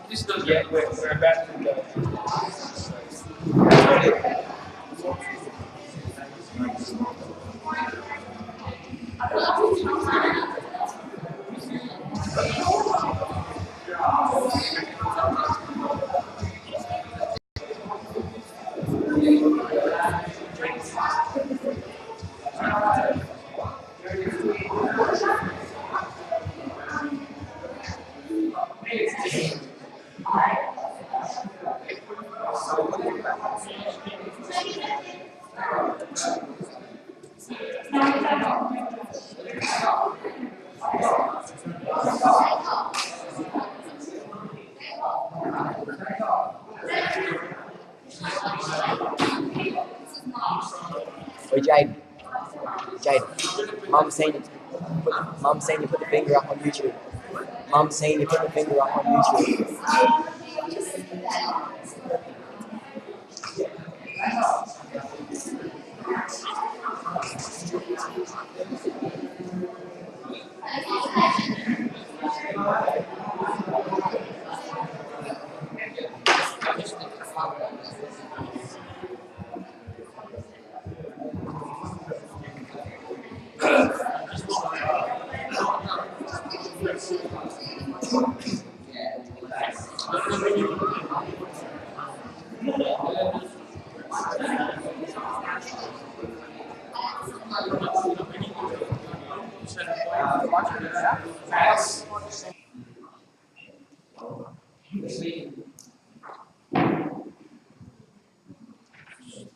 Just not yet. We're about to go. Wait, Jade, Mum's saying you put the finger up on YouTube. Mum's saying you put the finger up on YouTube.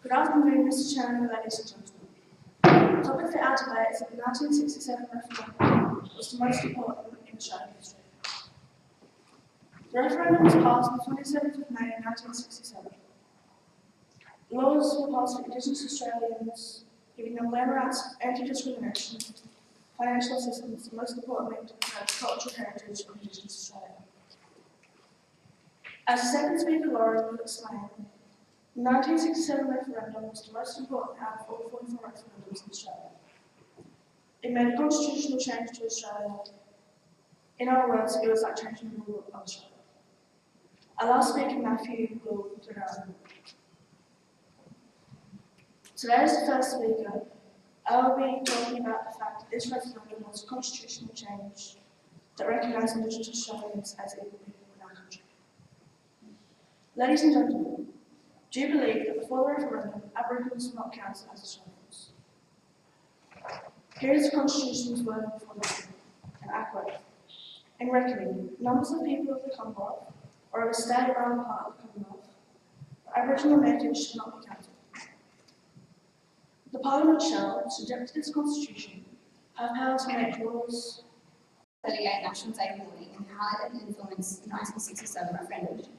Good afternoon, Mr. Chairman, ladies and gentlemen. The topic for our debate is that the 1967 referendum was the most important in Australian history. The referendum was passed on the 27th of May 1967. Laws were passed for Indigenous Australians, giving them land rights, anti-discrimination, financial assistance, and most importantly, to preserve the cultural heritage of Indigenous Australia. As the second speaker, Lauren, will explain, the 1967 referendum was the most important out of all 44 referendums in Australia. It made a constitutional change to Australia. In other words, it was like changing the rule of Australia. Our last speaker, Matthew, will turn around. Today, as the first speaker, I will be talking about the fact that this referendum was a constitutional change that recognised Indigenous Australians as equal people in our country. Ladies and gentlemen, do you believe that before the referendum, Aboriginals were not counted as Australians? Here is the Constitution's word before the referendum, and I quote, "In reckoning, numbers of people of the Commonwealth, or of a state or other part of the Commonwealth, for Aboriginal natives should not be counted. The Parliament shall, subject to this Constitution, have power to make laws." 38 National Day ruling and how it influenced the 1967 referendum.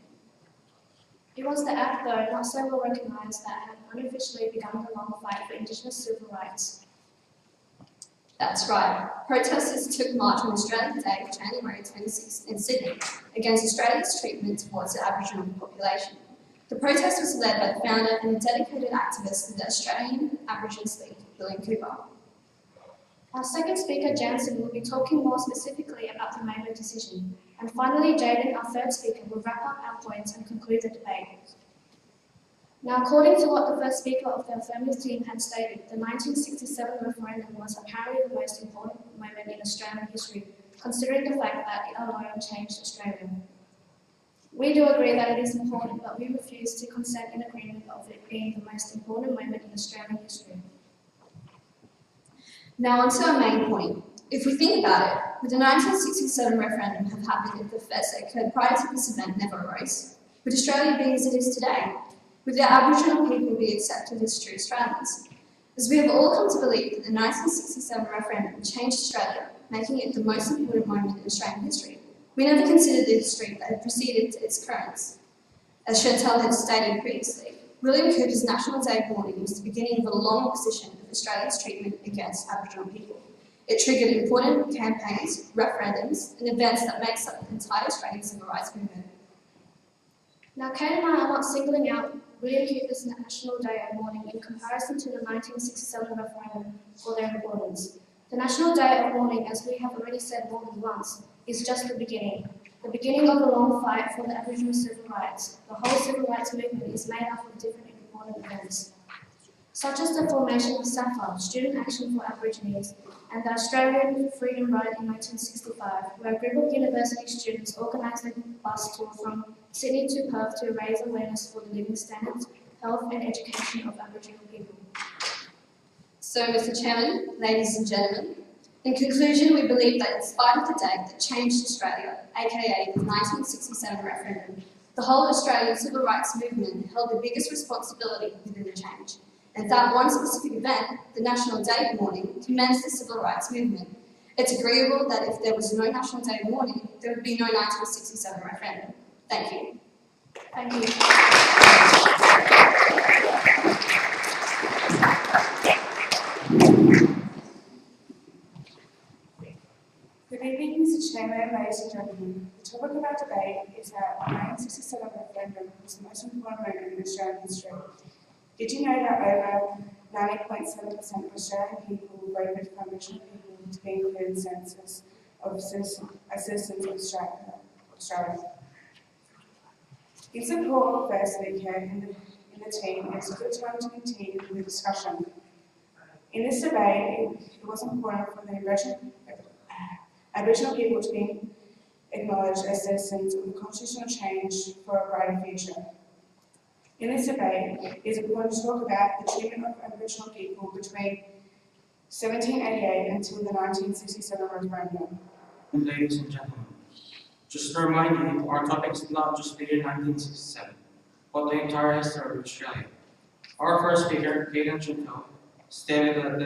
It was the act, though not so well recognised, that had unofficially begun the long fight for Indigenous civil rights. That's right. Protesters took march on Australia Day, January 26 in Sydney, against Australia's treatment towards the Aboriginal population. The protest was led by the founder and a dedicated activist of the Australian Aboriginals League, William Cooper. Our second speaker, Jansen, will be talking more specifically about the Mabel decision. And finally, Jaden, our third speaker, will wrap up our points and conclude the debate. Now, according to what the first speaker of the affirmative team had stated, the 1967 referendum was apparently the most important moment in Australian history, considering the fact that it alone changed Australia. We do agree that it is important, but we refuse to consent in agreement of it being the most important moment in Australian history. Now, on to our main point. If we think about it, would the 1967 referendum have happened if the events that occurred prior to this event never arose? Would Australia be as it is today? Would the Aboriginal people be accepted as true Australians? As we have all come to believe that the 1967 referendum changed Australia, making it the most important moment in Australian history, we never considered the history that had preceded its occurrence. As Chantal had stated previously, William Cooper's National Day of Mourning was the beginning of a long opposition of Australia's treatment against Aboriginal people. It triggered important campaigns, referendums, and events that makes up the entire Australian civil rights movement. Now, Kate and I are not singling out William Cooper's National Day of Mourning in comparison to the 1967 referendum for their importance. The National Day of Mourning, as we have already said more than once, is just the beginning of a long fight for the Aboriginal civil rights. The whole civil rights movement is made up of different important events, such as the formation of SAFA, Student Action for Aborigines, and the Australian Freedom Ride in 1965, where a group of university students organised a bus tour from Sydney to Perth to raise awareness for the living standards, health and education of Aboriginal people. So, Mr. Chairman, ladies and gentlemen, in conclusion, we believe that in spite of the date that changed Australia, aka the 1967 referendum, the whole Australian civil rights movement held the biggest responsibility within the change. And that one specific event, the National Day of Mourning, commenced the civil rights movement. It's agreeable that if there was no National Day of Mourning, there would be no 1967 referendum. Thank you. Thank you. Good evening, Mr. Chairman, ladies and gentlemen. The topic of our debate is that the 1967 referendum was the most important moment in Australian history. Did you know that over 90.7% of Australian people voted for Aboriginal people to be included in the census of citizens of Australia? In support of first speaker in the team, it's a good time to continue the discussion. In this debate, it was important for the Aboriginal people to be acknowledged as citizens of the constitutional change for a brighter future. In this debate, it is important to talk about the treatment of Aboriginal people between 1788 until the 1967 referendum. Ladies and gentlemen, just to remind you, our topic is not just the year 1967, but the entire history of Australia. Our first speaker, Kate Chantal, stated that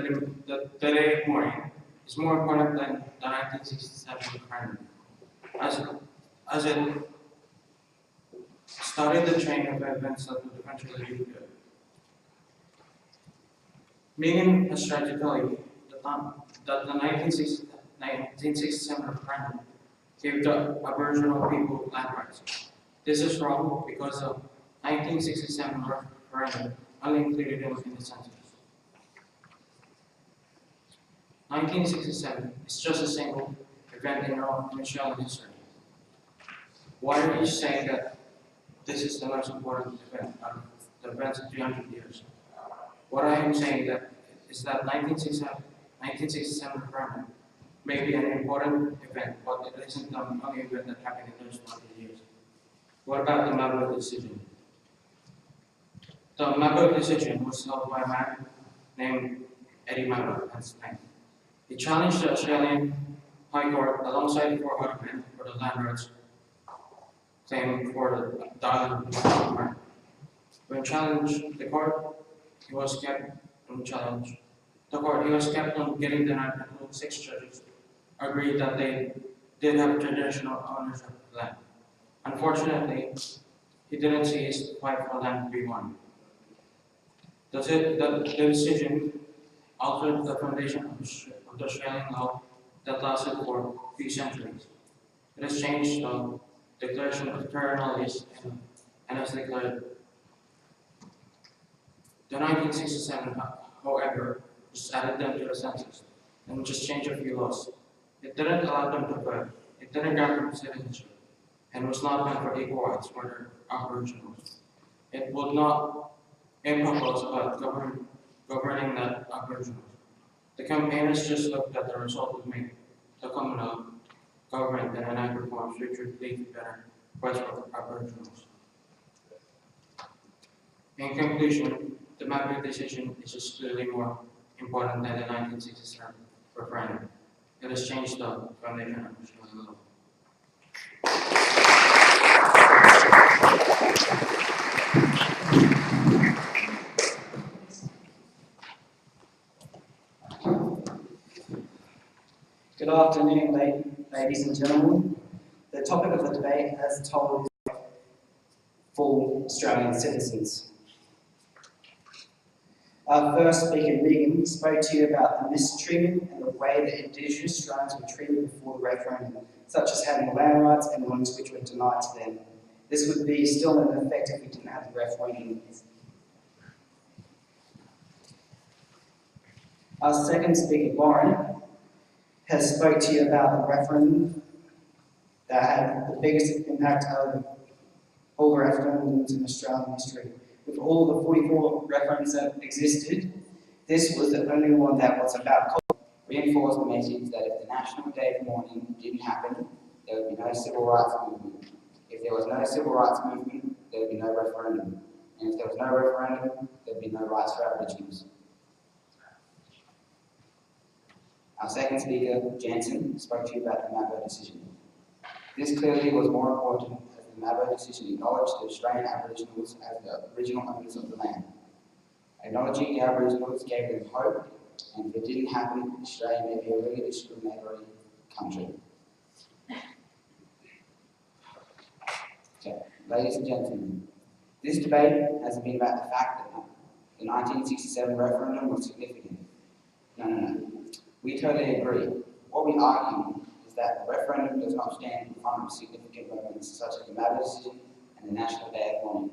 the Day of Mourning is more important than the 1967 referendum, as it started the chain of events that would eventually lead to it. Megan has tried to tell you that the 1967 referendum gave the Aboriginal people land rights. This is wrong because the 1967 referendum only included them in the census. 1967 is just a single event in Australian history. Why are you saying that this is the most important event out of the events of 300 years? What I am saying is that 1967 referendum may be an important event, but it isn't the only event that happened in those 100 years. What about the Mabo decision? The Mabo decision was held by a man named Eddie Mabo in Spain. He challenged the Australian High Court alongside four other men for the land rights claim for the island of Mark. When challenged the court, he was kept on getting denied until 6 judges agreed that they did have traditional ownership of the land. Unfortunately, he didn't see his fight for land to be won. The decision altered the foundation of the Australian law that lasted for a few centuries. It has changed the declaration of terra nullius and has declared. The 1967, however, just added them to the census and just changed a few laws. It didn't allow them to vote, it didn't grant them citizenship, and was not meant for equal rights for the Aboriginals. It would not impose about governing the Aboriginals. The campaigners just looked at the result would make the Commonwealth government and enact reforms which would lead to better rights for Aboriginals. In conclusion, the Mabo decision is just clearly more important than the 1967 referendum. It has changed the foundation of Australian law. Good afternoon, ladies and gentlemen. The topic of the debate, as told, is full Australian citizens. Our first speaker, Megan, spoke to you about the mistreatment and the way that Indigenous Australians were treated before the referendum, such as having land rights and loans which were denied to them. This would be still in effect if we didn't have the referendum. Our second speaker, Lauren, has spoke to you about the referendum that had the biggest impact of all referendums in Australian history. With all the 44 referendums that existed, this was the only one that was about culture. Reinforce the message that if the National Day of Mourning didn't happen, there would be no civil rights movement. If there was no civil rights movement, there would be no referendum. And if there was no referendum, there would be no rights for Aboriginals. Our second speaker, Jansen, spoke to you about the Mabo decision. This clearly was more important as the Mabo decision acknowledged the Australian Aboriginals as the original owners of the land. Acknowledging the Aboriginals gave them hope, and if it didn't happen, Australia may be a really discriminatory country. Okay, ladies and gentlemen, this debate hasn't been about the fact that the 1967 referendum was significant. No. We totally agree. What we argue is that the referendum does not stand in front of significant moments such as the Mabo decision and the National Day of Mourning.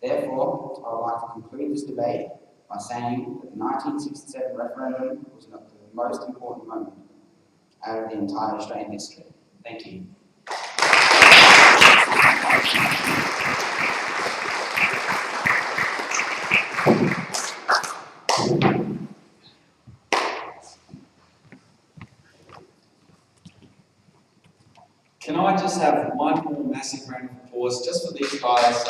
Therefore, I would like to conclude this debate by saying that the 1967 referendum was not the most important moment out of the entire Australian history. Thank you. Can I just have one more massive round of applause just for these guys?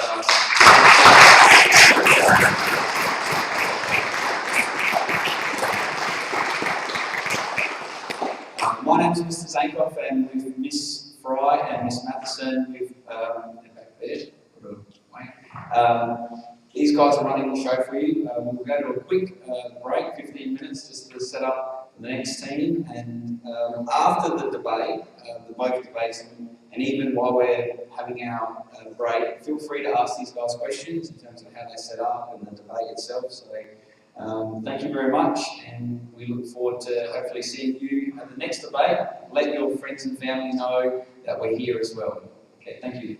My name's Mr. Zankoff, and with Miss Fry and Miss Matheson, back there. These guys are running the show for you. We'll go to a quick break, 15 minutes, just to set up the next team. And after the debate, both debates, and even while we're having our break, feel free to ask these guys questions in terms of how they set up and the debate itself. So thank you very much, and we look forward to hopefully seeing you at the next debate. Let your friends and family know that we're here as well. Okay, thank you.